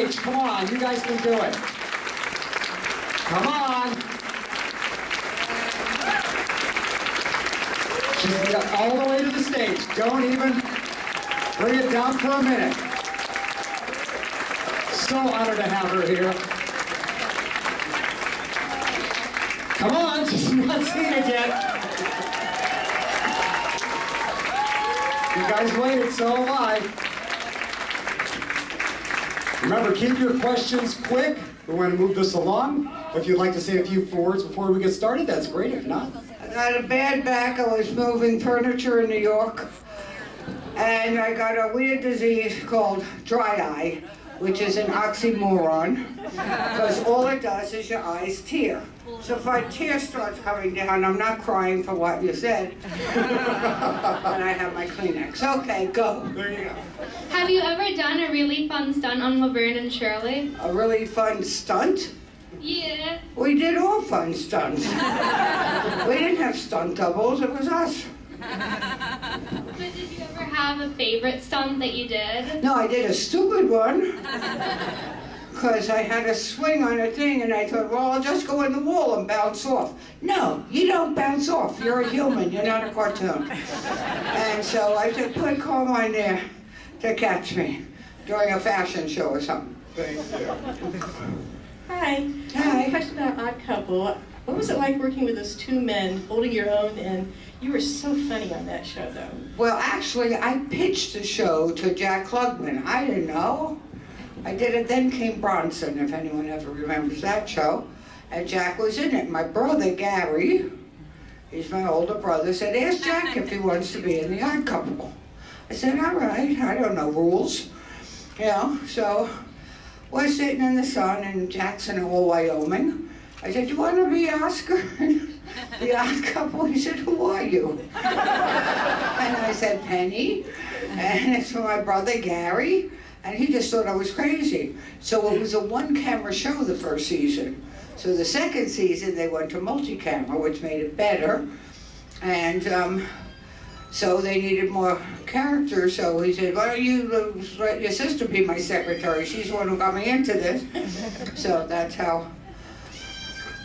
stage. Come on, you guys can do it. Come on. Just get all the way to the stage. Don't even bring it down for a minute. So honored to have her here. Come on, she's not seated yet. You guys waited, so am I. Remember, keep your questions quick. We want to move this along. If you'd like to say a few words before we get started, that's great. If not, I got a bad back. I was moving furniture in New York, and I got a weird disease called dry eye, which is an oxymoron, because all it does is your eyes tear. So if a tear starts coming down, I'm not crying for what you said, and I have my Kleenex. Okay, go. there you go. Have you ever done a really fun stunt on Laverne and Shirley? A really fun stunt? Yeah. We did all fun stunts. We didn't have stunt doubles, it was us. But did you ever have a favorite stunt that you did? No, I did a stupid one. Because I had a swing on a thing and I thought, well, I'll just go in the wall and bounce off. No, you don't bounce off. You're a human, you're not a cartoon. And so I just put Carmine there to catch me during a fashion show or something. Thank you. Hi. Hi. I have a question about Odd Couple. What was it like working with those two men, holding your own, and you were so funny on that show, though? Well, actually, I pitched the show to Jack Klugman. I didn't know. I did it, then came Bronson, if anyone ever remembers that show. And Jack was in it. My brother, Gary, he's my older brother, said, ask Jack if he wants to be in the Odd Couple. I said, all right, I don't know rules. You know, so we're sitting in the sun in Jackson Hole, Wyoming. I said, you want to be Oscar? The Odd Couple? He said, who are you? And I said, Penny. And it's for my brother, Gary. And he just thought I was crazy. So it was a one-camera show the first season. So the second season, they went to multi-camera, which made it better. And so they needed more characters. So he said, why don't you let your sister be my secretary? She's the one who got me into this. So that's how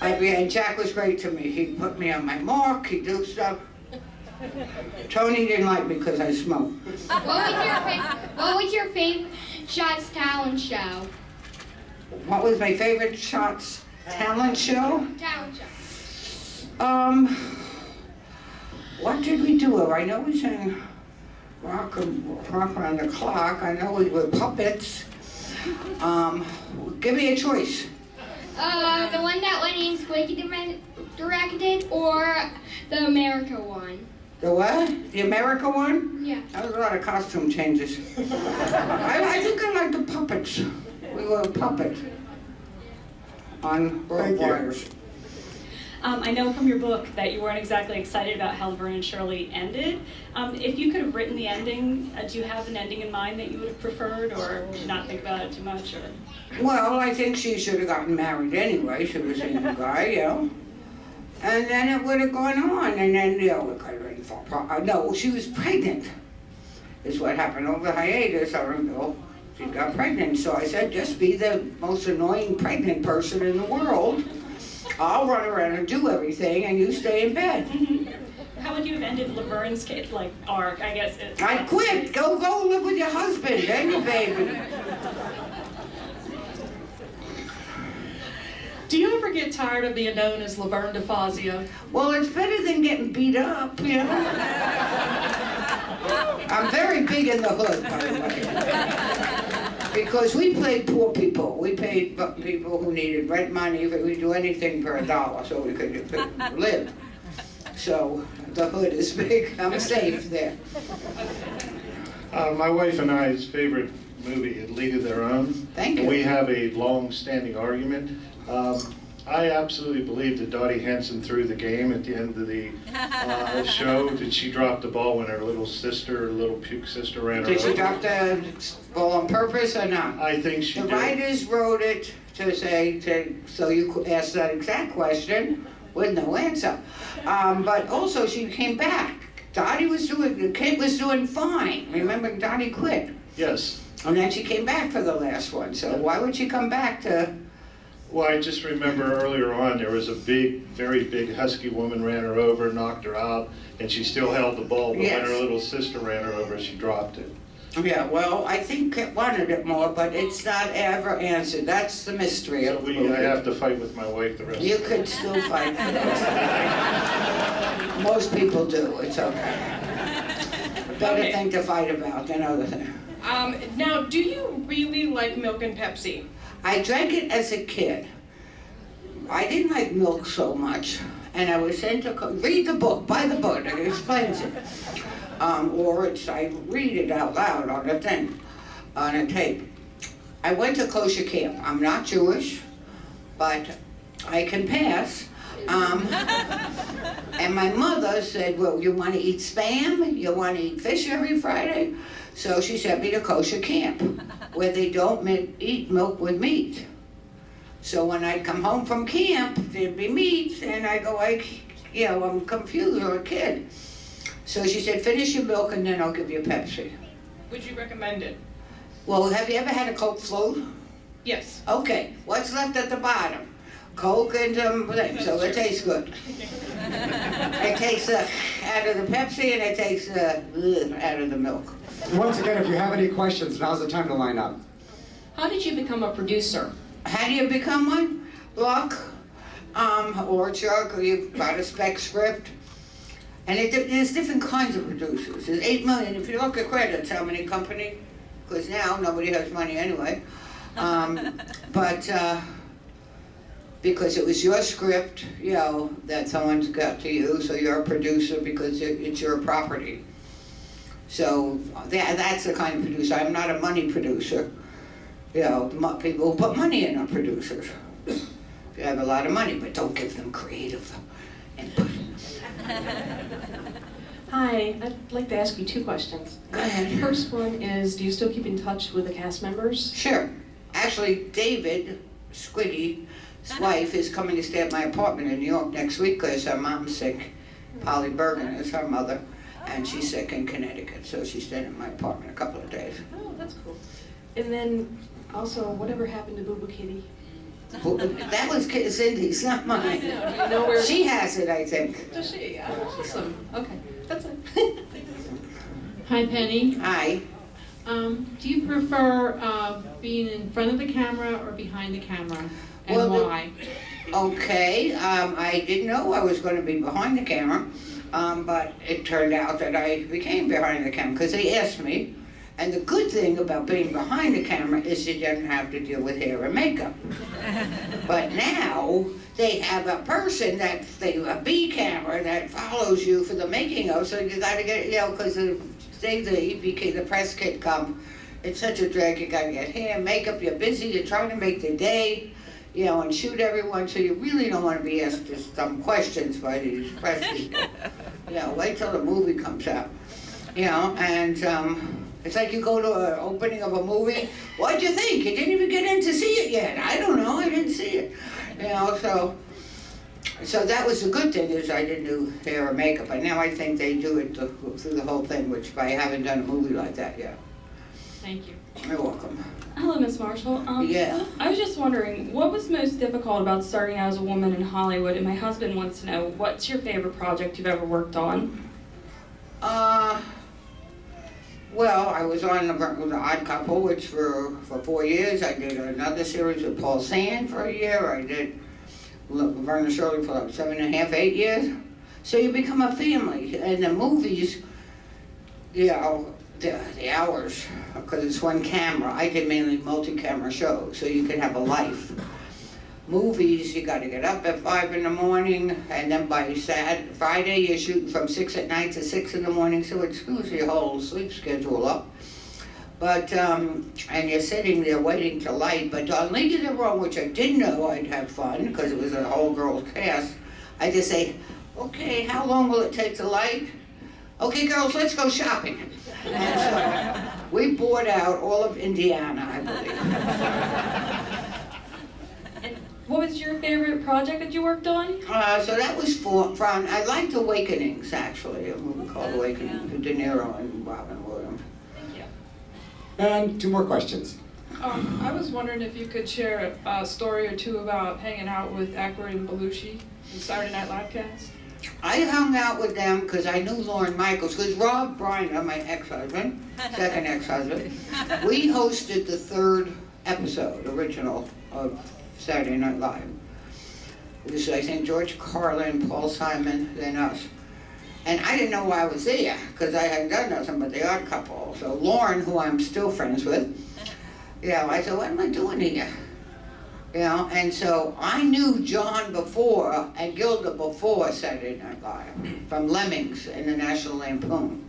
I began. Jack was great to me. He put me on my mark. He'd do stuff. Tony didn't like me because I smoked. What was your favorite Shots talent show? What was my favorite Shots talent show? Talent show. What did we do? I know we sang Rock Around the Clock. I know we were puppets. Give me a choice. The one that Lenny and Squeaky directed, or the America one? The what? The America one? Yeah. That was a lot of costume changes. I think I like the puppets. We were a puppet on rope wires. I know from your book that you weren't exactly excited about how Laverne and Shirley ended. If you could have written the ending, do you have an ending in mind that you would have preferred, or not think about it too much? Or? Well, I think she should have gotten married anyway. She was a new guy, you know. And then it would have gone on, and then, you know, it could have been no, she was pregnant, is what happened over the hiatus. I remember she got pregnant, so I said, just be the most annoying pregnant person in the world. I'll run around and do everything, and you stay in bed. How would you have ended Laverne's arc? I guess it's... I quit. Go live with your husband and your baby. Do you ever get tired of being known as Laverne DeFazio? Well, it's better than getting beat up, you know? I'm very big in the hood, by the way. Because we played poor people. We paid people who needed rent money. We'd do anything for $1 so we could live. So the hood is big. I'm safe there. My wife and I's favorite movie, A League of Their Own. Thank you. We have a long-standing argument. I absolutely believe that Dottie Henson threw the game at the end of the show. Did she drop the ball when her little puke sister ran her over? Did she drop the ball on purpose or not? I think she did. The writers wrote it to say, so you could ask that exact question with no answer. But also she came back. The kid was doing fine. Remember, Dottie quit. Yes. And then she came back for the last one. So why would she come back to? Well, I just remember earlier on, there was a big, very big husky woman ran her over, knocked her out, and she still held the ball, but Yes. when her little sister ran her over, she dropped it. Yeah, well, I think it wanted it more, but it's not ever answered. That's the mystery So of the movie. I have to fight with my wife the rest You of the could day. still fight for this. Most people do, it's okay. Better Okay. thing to fight about than other things. Now, do you really like milk and Pepsi? I drank it as a kid. I didn't like milk so much, and I was sent to read the book, buy the book, it explains it. I read it out loud on a thing, on a tape. I went to kosher camp. I'm not Jewish, but I can pass. And my mother said, well, you want to eat Spam? You want to eat fish every Friday? So she sent me to kosher camp, where they don't eat milk with meat. So when I come home from camp, there'd be meat, and I go I'm confused, or a kid. So she said, finish your milk, and then I'll give you Pepsi. Would you recommend it? Well, have you ever had a Coke float? Yes. Okay, what's left at the bottom? Coke and thing, so it tastes good. It takes out of the Pepsi, and it takes out of the milk. Once again, if you have any questions, now's the time to line up. How did you become a producer? How do you become one? Luck, or chuck, or you've got a spec script. And there's different kinds of producers. There's 8 million. If you look at credits, how many company? Because now nobody has money anyway. Because it was your script, that someone's got to use, so you're a producer because it's your property. So that's the kind of producer. I'm not a money producer. People who put money in are producers. If you have a lot of money, but don't give them creative input. Hi, I'd like to ask you 2 questions. Go ahead. The first one is, do you still keep in touch with the cast members? Sure. Actually, David Squiggy's wife is coming to stay at my apartment in New York next week because her mom's sick. Polly Bergen is her mother, and she's sick in Connecticut, so she's staying at my apartment a couple of days. Oh, that's cool. And then, also, whatever happened to Boo Boo Kitty? That was Cindy's, not I mine. know, do you know where? She has it, I think. Does she? Oh, awesome. Okay, that's it. Hi, Penny. Hi. Do you prefer being in front of the camera or behind the camera, and Well, why? Okay, I didn't know I was going to be behind the camera, but it turned out that I became behind the camera because they asked me. And the good thing about being behind the camera is you don't have to deal with hair and makeup. But now they have a person a B camera that follows you for the making of. So you got to get, because the EPK, the press kit come, it's such a drag. You got to get hair, makeup. You're busy. You're trying to make the day, and shoot everyone. So you really don't want to be asked just dumb questions by these press people. Wait till the movie comes out. It's like you go to an opening of a movie. What'd you think? You didn't even get in to see it yet. I don't know. I didn't see it. So that was the good thing is I didn't do hair or makeup. And now I think they do it through the whole thing, which I haven't done a movie like that yet. Thank you. You're welcome. Hello, Miss Marshall. Yeah. I was just wondering, what was most difficult about starting out as a woman in Hollywood? And my husband wants to know, what's your favorite project you've ever worked on? Well, I was on The Odd Couple, which for 4 years. I did another series with Paul Sand for a year. I did Laverne and Shirley for like 7.5, 8 years. So you become a family. And the movies, the hours, because it's one camera. I did mainly multi-camera shows, so you can have a life. Movies, you got to get up at 5 in the morning, and then by Friday you're shooting from 6 at night to 6 in the morning, so it screws your whole sleep schedule up. But, and you're sitting there waiting to light, but on League of Their Own, which I didn't know I'd have fun, because it was a whole girls cast, I just say, okay, how long will it take to light? Okay, girls, let's go shopping. And so we bored out all of Indiana, I believe. What was your favorite project that you worked on? So that was fun. I liked Awakenings, actually, a movie called Awakenings with De Niro and Robin Williams. Thank you. And 2 more questions. I was wondering if you could share a story or two about hanging out with Aykroyd and Belushi in Saturday Night Live cast. I hung out with them because I knew Lauren Michaels, because Rob Briner, my ex-husband, second ex-husband, we hosted the 3rd episode, original, of Saturday Night Live. It was, I think, George Carlin, Paul Simon, then us. And I didn't know why I was there, because I hadn't done nothing but The Odd Couple. So Lauren, who I'm still friends with, I said, what am I doing here? And so I knew John before and Gilda before Saturday Night Live, from Lemmings in the National Lampoon.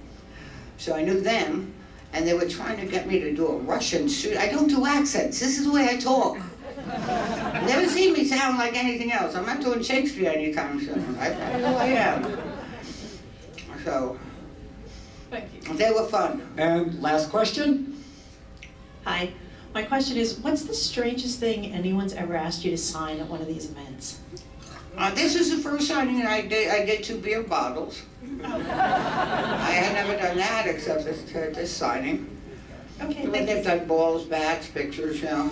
So I knew them, and they were trying to get me to do a Russian shoot. I don't do accents. This is the way I talk. Never seen me sound like anything else. I'm not doing Shakespeare anytime soon. I know I am. So, Thank you. they were fun. And last question. Hi. My question is, what's the strangest thing anyone's ever asked you to sign at one of these events? This is the first signing I did. I did 2 beer bottles. I had never done that except this signing. Okay, But thank they've you. done balls, bats, pictures, not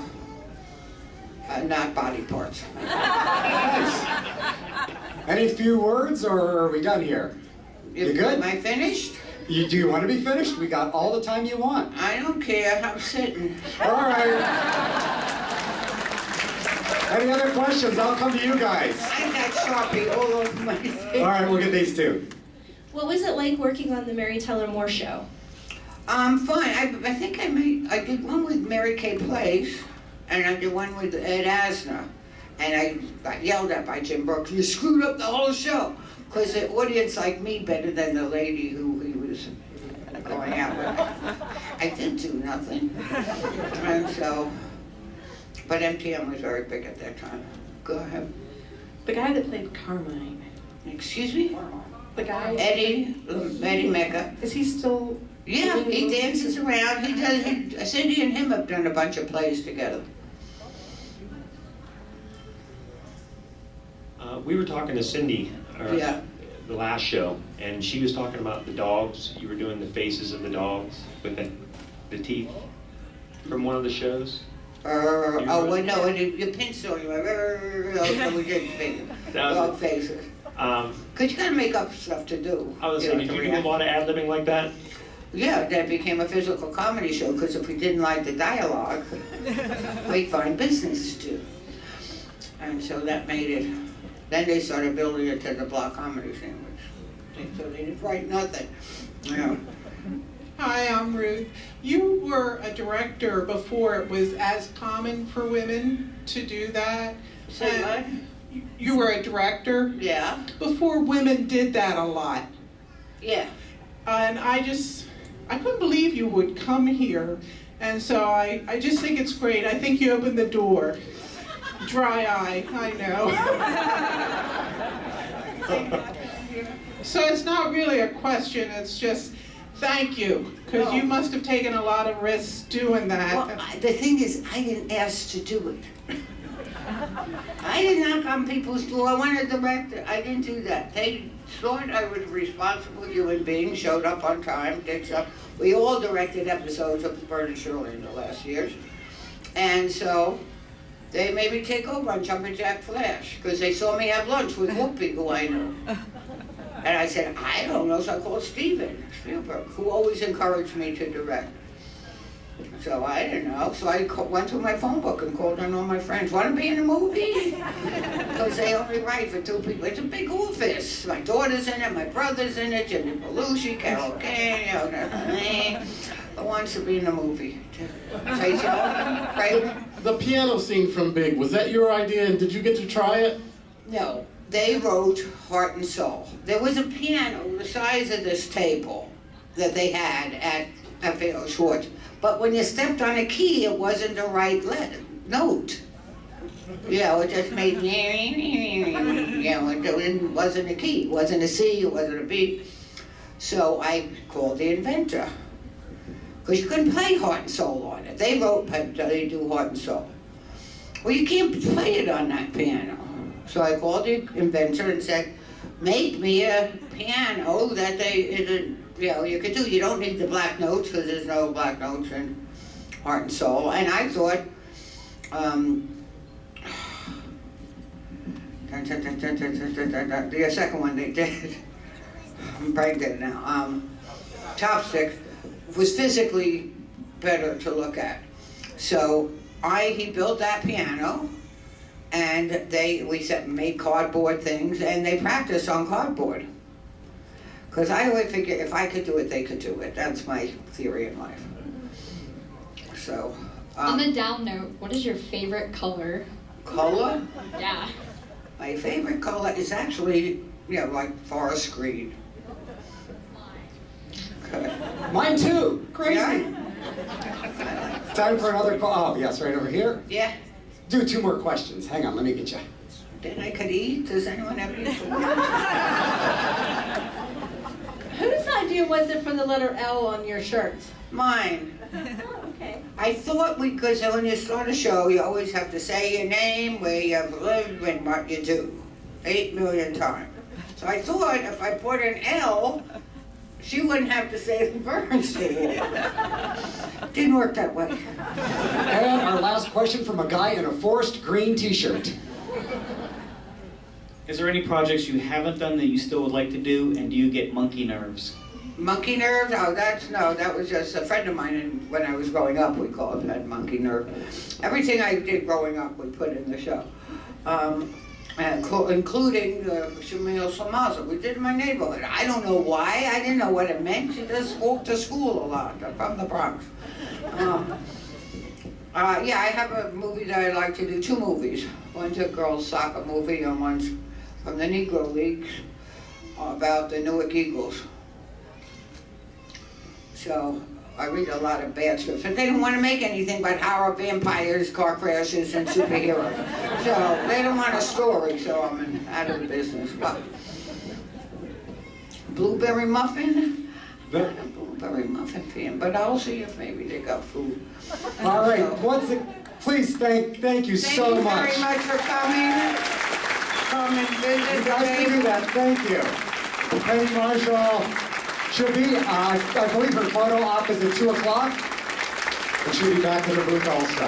body parts. Any few words, or are we done here? You good? Am I finished? Do you want to be finished? We got all the time you want. I don't care. I'm sitting. All right. Any other questions? I'll come to you guys. I got Sharpie all over my face. All right, we'll get these 2. What was it like working on the Mary Tyler Moore Show? Fine. I think I did one with Mary Kay Place, and I did one with Ed Asner. And I got yelled at by Jim Brooks, you screwed up the whole show. Because the audience liked me better than the lady who he was going out with. I didn't do nothing. And so, but MTM was very big at that time. Go ahead. The guy that played Carmine. Excuse me? The guy. Eddie Mecca. Is he still? Yeah, he dances around. He does. Cindy and him have done a bunch of plays together. We were talking to Cindy Yeah. the last show, and she was talking about the dogs. You were doing the faces of the dogs with the teeth from one of the shows. Well, no, you pencil, we did dog faces. Because you gotta make up stuff to do. I was saying, did you do a lot of ad-libbing like that? Yeah, that became a physical comedy show, because if we didn't like the dialogue, we'd find business to do. And so that made it. Then they started building it to the block comedy scene, so they didn't write nothing. Hi, I'm Ruth. You were a director before it was as common for women to do that. Say what? You were a director? Yeah. Before women did that a lot. Yeah. And I couldn't believe you would come here. And so I just think it's great. I think you opened the door. Dry eye, I know. So it's not really a question, it's just thank you, because you must have taken a lot of risks doing that. Well, the thing is, I didn't ask to do it. I didn't knock on people's door. I wanted a director. I didn't do that. They thought I was a responsible human being, showed up on time, did stuff. We all directed episodes of Bert and Shirley in the last years. And so they made me take over on Jumpin' Jack Flash, because they saw me have lunch with Whoopi, who I knew. And I said, I don't know, so I called Steven Spielberg, who always encouraged me to direct. So I didn't know, so I went through my phone book and called on all my friends, want to be in a movie? Because they only write for 2 people. It's a big office. My daughter's in it, my brother's in it, Jimmy Belushi, Carol Kane, who wants to be in a movie? Say so, right? The piano scene from Big, was that your idea, and did you get to try it? No, they wrote Heart and Soul. There was a piano the size of this table that they had at FAO Schwartz, but when you stepped on a key, it wasn't the right note. It just made, it wasn't a key, it wasn't a C, it wasn't a B. So I called the inventor, because you couldn't play Heart and Soul on it. They wrote, they do Heart and Soul. Well, you can't play it on that piano. So I called the inventor and said, make me a piano that you could do. You don't need the black notes, because there's no black notes. And heart and soul. And I thought, the second one they did, I'm brain dead now, Chopstick, was physically better to look at. So he built that piano, and we made cardboard things, and they practiced on cardboard. Because I always figure if I could do it, they could do it. That's my theory in life. So. On the down note, what is your favorite color? Color? Yeah. My favorite color is actually, like forest green. Okay. Mine too. Crazy. Yeah? Time for another call. Oh, yes, right over here. Yeah. Do 2 more questions. Hang on, let me get you. Then I could eat. Does anyone have any food? Whose idea was it for the letter L on your shirt? Mine. Oh, okay. I thought because when you start a show, you always have to say your name, where you've lived, and what you do. 8 million times. So I thought if I put an L, she wouldn't have to say Bernstein. Didn't work that way. And our last question from a guy in a forest green t-shirt. Is there any projects you haven't done that you still would like to do, and do you get monkey nerves? Monkey nerves? Oh, that was just a friend of mine, and when I was growing up, we called it monkey nerve. Everything I did growing up, we put in the show. Including the Shamil Slamaza. We did in my neighborhood. I don't know why. I didn't know what it meant. She just walked to school a lot. I'm from the Bronx. Yeah, I have a movie that I like to do, 2 movies. One's a girls' soccer movie, and one's from the Negro Leagues about the Newark Eagles. So I read a lot of bad scripts, but they don't want to make anything but horror, vampires, car crashes, and superheroes. So they don't want a story, so I'm out of the business. But blueberry muffin? I'm not a blueberry muffin fan, but I'll see if maybe they got food. All right, please thank you so much. Thank you very much for coming. Come and visit. You guys can do that. Thank you. Penny Marshall. She'll be, I believe her photo op is at 2 o'clock. And she'll be back in the booth also.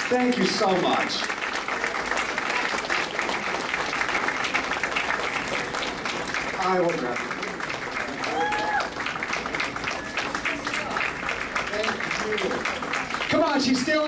Thank you so much. I will grab